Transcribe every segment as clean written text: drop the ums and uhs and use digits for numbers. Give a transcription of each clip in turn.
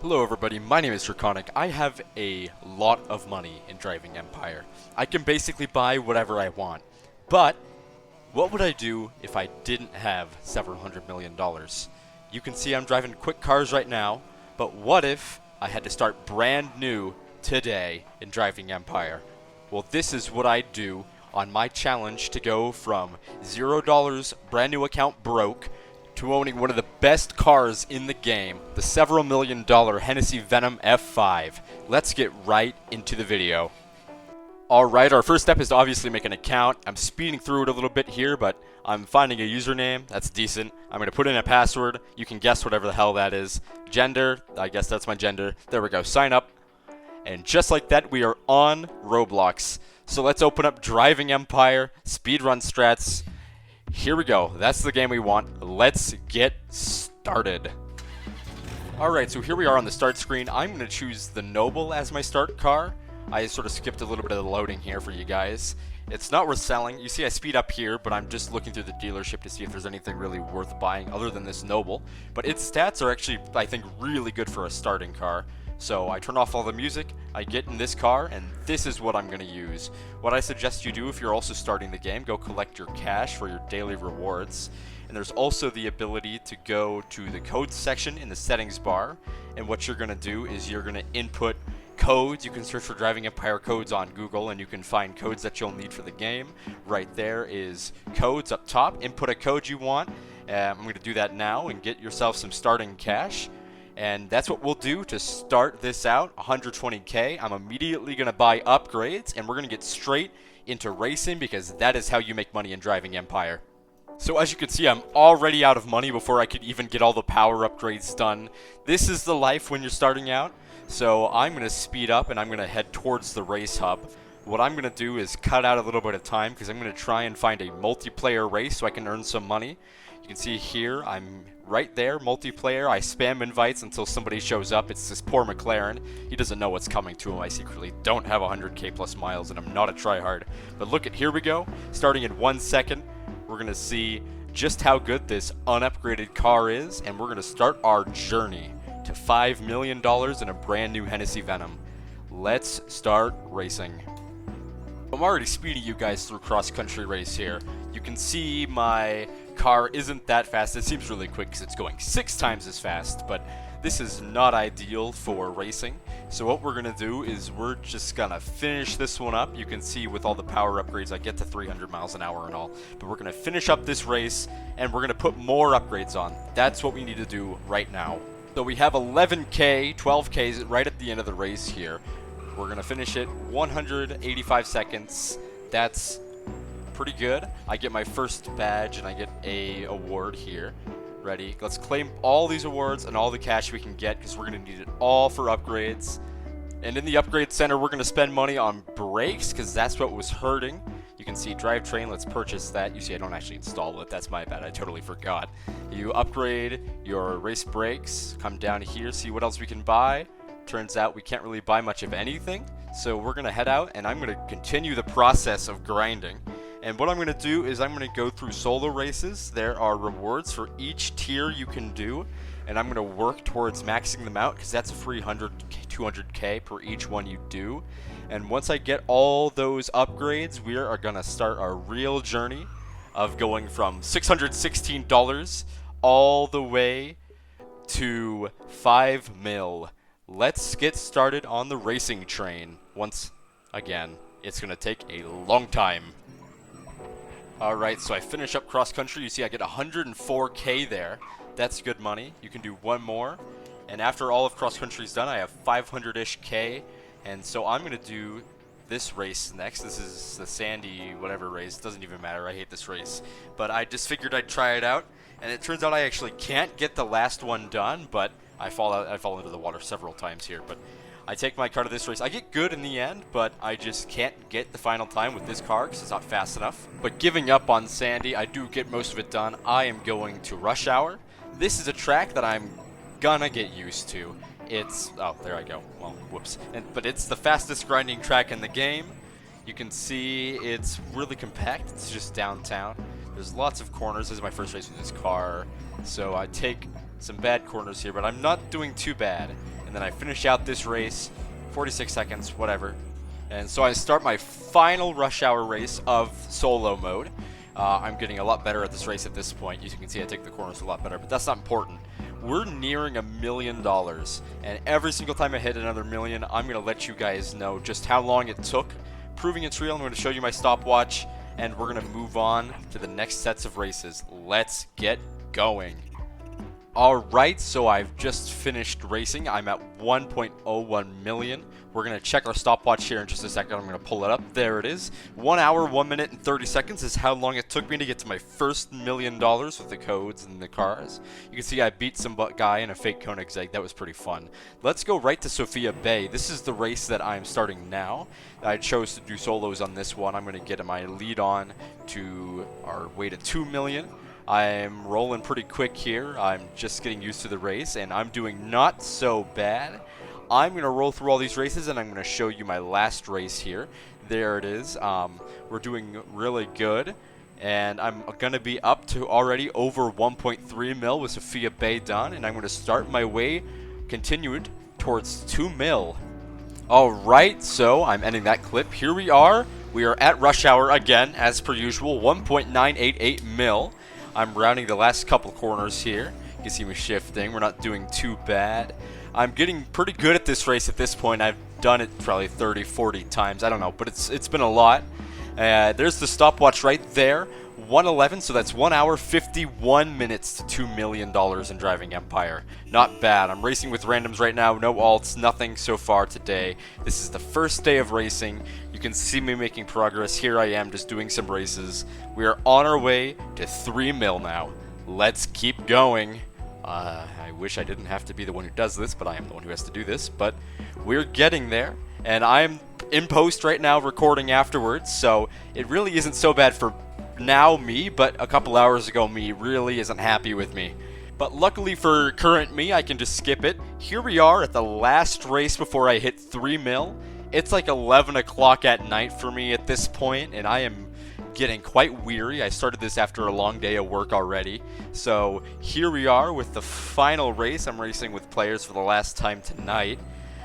Hello everybody, my name is Draconic. I have a lot of money in Driving Empire. I can basically buy whatever I want. But, what would I do if I didn't have several $100 million? You can see I'm driving quick cars right now, but what if I had to start brand new today in Driving Empire? Well, this is what I'd do on my challenge to go from $0 brand new account broke to owning one of the best cars in the game, the several $1 million Hennessey Venom F5. Let's get right into the video. Alright, our first step is to obviously make an account. I'm speeding through it a little bit here, but I'm finding a username. That's decent. I'm going to put in a password. You can guess whatever the hell that is. Gender, I guess that's my gender. There we go, sign up. And just like that, we are on Roblox. So let's open up Driving Empire, speedrun strats. Here we go. That's the game we want. Let's get started. Alright, so here we are on the start screen. I'm going to choose the Noble as my start car. I sort of skipped a little bit of the loading here for you guys. It's not worth selling. You see I speed up here, but I'm just looking through the dealership to see if there's anything really worth buying other than this Noble. But its stats are actually, I think, really good for a starting car. So I turn off all the music, I get in this car, and this is what I'm going to use. What I suggest you do if you're also starting the game, go collect your cash for your daily rewards. And there's also the ability to go to the codes section in the settings bar. And what you're going to do is you're going to input codes. You can search for Driving Empire codes on Google and you can find codes that you'll need for the game. Right there is codes up top. Input a code you want. I'm going to do that now and get yourself some starting cash. And that's what we'll do to start this out, 120k. I'm immediately going to buy upgrades, and we're going to get straight into racing because that is how you make money in Driving Empire. So as you can see, I'm already out of money before I could even get all the power upgrades done. This is the life when you're starting out. So I'm going to speed up, and I'm going to head towards the race hub. What I'm going to do is cut out a little bit of time because I'm going to try and find a multiplayer race so I can earn some money. You can see here, I'm right there, multiplayer. I spam invites until somebody shows up. It's this poor McLaren. He doesn't know what's coming to him. I secretly don't have 100k plus miles, and I'm not a tryhard. But look at, here we go. Starting in 1 second, we're going to see just how good this unupgraded car is, and we're going to start our journey to $5 million in a brand new Hennessey Venom. Let's start racing. I'm already speeding you guys through cross-country race here. You can see my car isn't that fast. It seems really quick because it's going 6 times as fast, but this is not ideal for racing. So what we're going to do is we're just going to finish this one up. You can see with all the power upgrades I get to 300 miles an hour and all. But we're going to finish up this race and we're going to put more upgrades on. That's what we need to do right now. So we have 11k, 12k right at the end of the race here. We're going to finish it 185 seconds. That's pretty good. I get my first badge and I get a award here. Ready? Let's claim all these awards and all the cash we can get because we're going to need it all for upgrades. And in the upgrade center, we're going to spend money on brakes because that's what was hurting. You can see drivetrain. Let's purchase that. You see I don't actually install it. That's my bad. I totally forgot. You upgrade your race brakes. Come down here, see what else we can buy. Turns out we can't really buy much of anything. So we're going to head out and I'm going to continue the process of grinding. And what I'm going to do is I'm going to go through solo races. There are rewards for each tier you can do. And I'm going to work towards maxing them out because that's a free 200k per each one you do. And once I get all those upgrades, we are going to start our real journey of going from $616 all the way to 5 mil. Let's get started on the racing train. Once again, it's going to take a long time. Alright, so I finish up cross country. You see I get 104k there. That's good money. You can do one more. And after all of cross country's done, I have 500-ish k. And so I'm going to do this race next. This is the Sandy whatever race. Doesn't even matter. I hate this race. But I just figured I'd try it out. And it turns out I actually can't get the last one done, but I fall into the water several times here. But I take my car to this race. I get good in the end, but I just can't get the final time with this car because it's not fast enough. But giving up on Sandy, I do get most of it done. I am going to Rush Hour. This is a track that I'm gonna get used to. It's, oh, there I go. Well, whoops. But it's the fastest grinding track in the game. You can see it's really compact. It's just downtown. There's lots of corners. This is my first race with this car. So I take some bad corners here, but I'm not doing too bad. and then I finish out this race, 46 seconds, whatever. And so I start my final rush hour race of solo mode. I'm getting a lot better at this race at this point. As you can see, I take the corners a lot better, but that's not important. We're nearing $1 million, and every single time I hit another million, I'm going to let you guys know just how long it took. Proving it's real, I'm going to show you my stopwatch, and we're going to move on to the next sets of races. Let's get going. Alright, so I've just finished racing. I'm at 1.01 million. We're going to check our stopwatch here in just a second. I'm going to pull it up. There it is. 1 hour, 1 minute, and 30 seconds is how long it took me to get to my first $1 million with the codes and the cars. You can see I beat some guy in a fake Koenigsegg. That was pretty fun. Let's go right to Sophia Bay. This is the race that I'm starting now. I chose to do solos on this one. I'm going to get my lead on to our way to 2 million. I'm rolling pretty quick here. I'm just getting used to the race, and I'm doing not so bad. I'm going to roll through all these races, and I'm going to show you my last race here. There it is. We're doing really good, and I'm going to be up to already over 1.3 mil with Sophia Bay done, and I'm going to start my way continued towards 2 mil. Alright, so I'm ending that clip. Here we are. We are at rush hour again, as per usual, 1.988 mil. I'm rounding the last couple corners here. You can see me shifting. We're not doing too bad. I'm getting pretty good at this race at this point. I've done it probably 30, 40 times. I don't know, but it's been a lot. There's the stopwatch right there. 1:11, so that's 1 hour, 51 minutes to $2 million in Driving Empire. Not bad. I'm racing with randoms right now. No alts, nothing so far today. This is the first day of racing. You can see me making progress. Here I am just doing some races. We are on our way to 3 mil now. Let's keep going. I wish I didn't have to be the one who does this, but I am the one who has to do this. But we're getting there, and I'm in post right now recording afterwards, so it really isn't so bad for now me, but a couple hours ago me really isn't happy with me. But luckily for current me, I can just skip it. Here we are at the last race before I hit 3 mil. It's like 11 o'clock at night for me at this point, and I am getting quite weary. I started this after a long day of work already. So here we are with the final race. I'm racing with players for the last time tonight.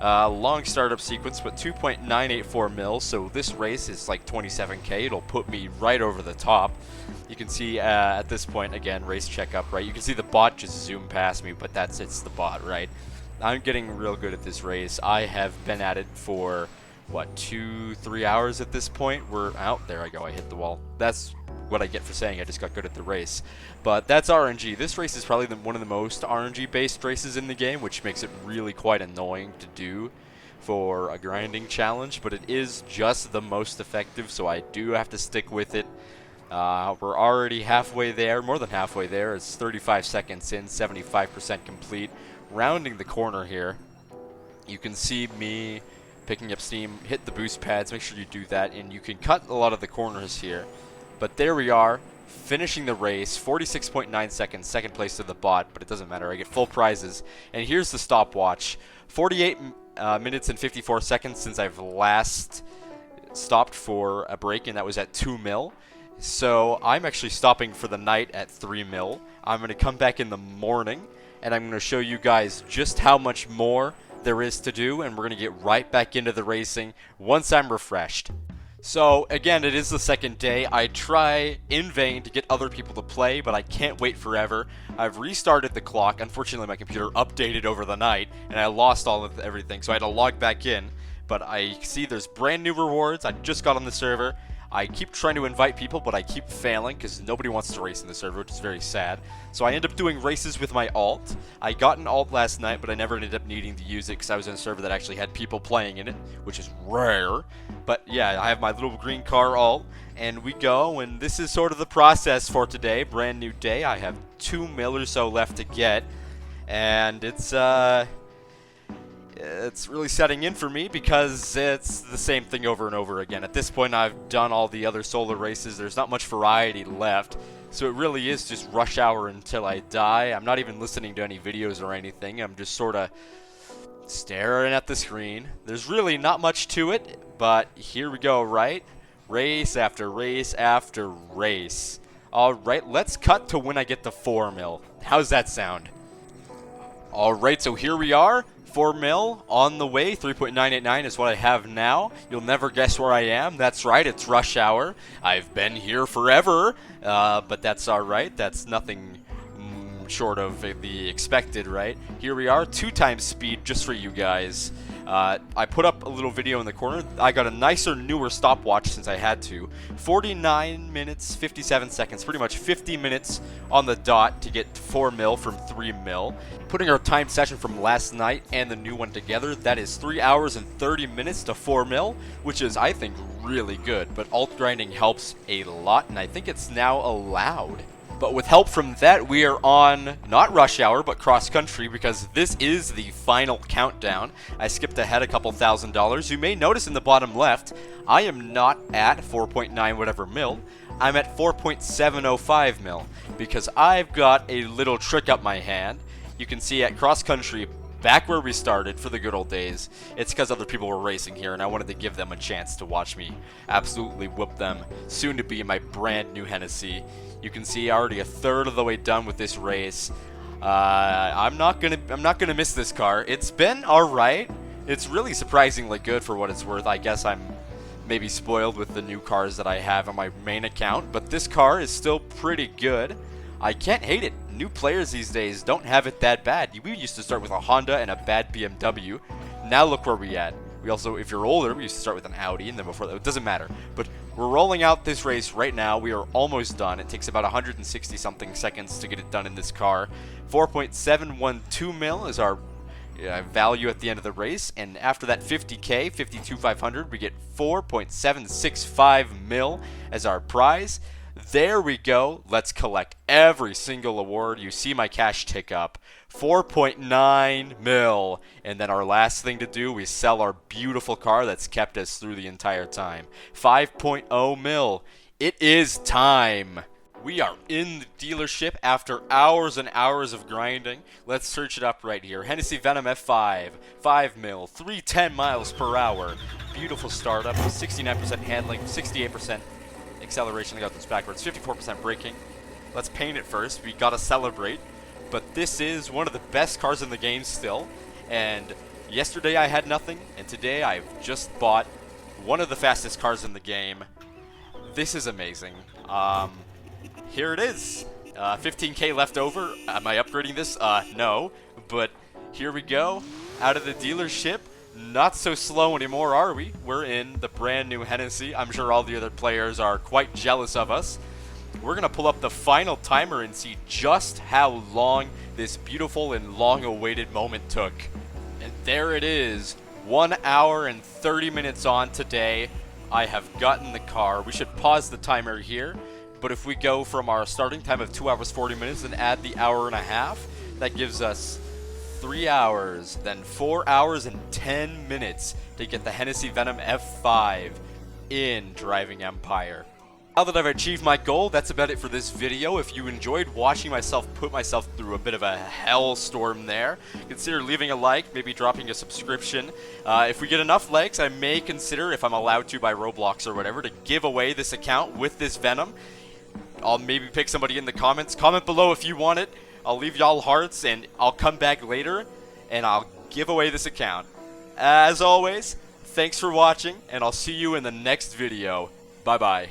Long startup sequence, but 2.984 mil, so this race is like 27k. It'll put me right over the top. You can see at this point, again, race checkup, right? You can see the bot just zoom past me, but it's the bot, right? I'm getting real good at this race. I have been at it for, what, 2-3 hours at this point? We're out. There I go. I hit the wall. That's what I get for saying I just got good at the race. But that's RNG. This race is probably one of the most RNG-based races in the game, which makes it really quite annoying to do for a grinding challenge, but it is just the most effective, so I do have to stick with it. We're already halfway there, more than halfway there. It's 35 seconds in, 75% complete. Rounding the corner here, you can see me picking up steam, hit the boost pads, make sure you do that, and you can cut a lot of the corners here. But there we are, finishing the race, 46.9 seconds, second place to the bot, but it doesn't matter, I get full prizes. And here's the stopwatch, 48 minutes and 54 seconds since I've last stopped for a break, and that was at 2 mil. So I'm actually stopping for the night at 3 mil. I'm going to come back in the morning, and I'm going to show you guys just how much more there is to do, and we're going to get right back into the racing once I'm refreshed. So again, it is the second day. I try in vain to get other people to play, but I can't wait forever. I've restarted the clock. Unfortunately, my computer updated over the night, and I lost all of everything, so I had to log back in. But I see there's brand new rewards. I just got on the server. I keep trying to invite people, but I keep failing because nobody wants to race in the server, which is very sad. So I end up doing races with my alt. I got an alt last night, but I never ended up needing to use it because I was in a server that actually had people playing in it, which is rare. But yeah, I have my little green car alt, and we go, and this is sort of the process for today. Brand new day. I have 2 mil or so left to get, and it's really setting in for me because it's the same thing over and over again. At this point, I've done all the other solo races. There's not much variety left, so it really is just rush hour until I die. I'm not even listening to any videos or anything. I'm just sort of staring at the screen. There's really not much to it, but here we go, right? Race after race after race. Alright, let's cut to when I get to 4 mil. How's that sound? Alright, so here we are. 4 mil on the way. 3.989 is what I have now. You'll never guess where I am. That's right, it's rush hour. I've been here forever, but that's alright. That's nothing short of the expected, right? Here we are, 2 times speed just for you guys. I put up a little video in the corner. I got a nicer, newer stopwatch since I had to. 49 minutes, 57 seconds, pretty much 50 minutes on the dot to get 4 mil from 3 mil. Putting our time session from last night and the new one together, that is 3 hours and 30 minutes to 4 mil, which is, I think, really good. But alt grinding helps a lot, and I think it's now allowed. But with help from that, we are on, not rush hour, but cross country, because this is the final countdown. I skipped ahead a couple $1,000s. You may notice in the bottom left, I am not at 4.9 whatever mil. I'm at 4.705 mil, because I've got a little trick up my hand. You can see at cross country, back where we started for the good old days, it's because other people were racing here, and I wanted to give them a chance to watch me absolutely whoop them, soon to be in my brand new Hennessey. You can see already a third of the way done with this race. I'm not gonna miss this car. It's been alright. It's really surprisingly good for what it's worth. I guess I'm maybe spoiled with the new cars that I have on my main account, but this car is still pretty good. I can't hate it. New players these days don't have it that bad. We used to start with a Honda and a bad BMW. Now look where we at. We also, if you're older, we used to start with an Audi, and then before that, it doesn't matter. But we're rolling out this race right now. We are almost done. It takes about 160 something seconds to get it done in this car. 4.712 mil is our value at the end of the race, and after that 50k, 52,500, we get 4.765 mil as our prize. There we go. Let's collect every single award. You see my cash tick up. 4.9 mil. And then our last thing to do, we sell our beautiful car that's kept us through the entire time. 5.0 mil. It is time. We are in the dealership after hours and hours of grinding. Let's search it up right here. Hennessey Venom F5. 5 mil. 310 miles per hour. Beautiful startup. 69% handling. 68% acceleration. I got this backwards. 54% braking. Let's paint it first. We gotta celebrate. But this is one of the best cars in the game still. And yesterday I had nothing, and today I've just bought one of the fastest cars in the game. This is amazing. Here it is. 15k left over. Am I upgrading this? No. But here we go. Out of the dealership. Not so slow anymore, are we? We're in the brand new Hennessey. I'm sure all the other players are quite jealous of us. We're going to pull up the final timer and see just how long this beautiful and long-awaited moment took. And there it is. 1 hour and 30 minutes on today. I have gotten the car. We should pause the timer here. But if we go from our starting time of 2 hours 40 minutes and add the hour and a half, that gives us 3 hours, then 4 hours and 10 minutes to get the Hennessey Venom F5 in Driving Empire. Now that I've achieved my goal, that's about it for this video. If you enjoyed watching myself put myself through a bit of a hellstorm there, consider leaving a like, maybe dropping a subscription. If we get enough likes, I may consider, if I'm allowed to by Roblox or whatever, to give away this account with this Venom. I'll maybe pick somebody in the comments. Comment below if you want it. I'll leave y'all hearts, and I'll come back later, and I'll give away this account. As always, thanks for watching, and I'll see you in the next video. Bye-bye.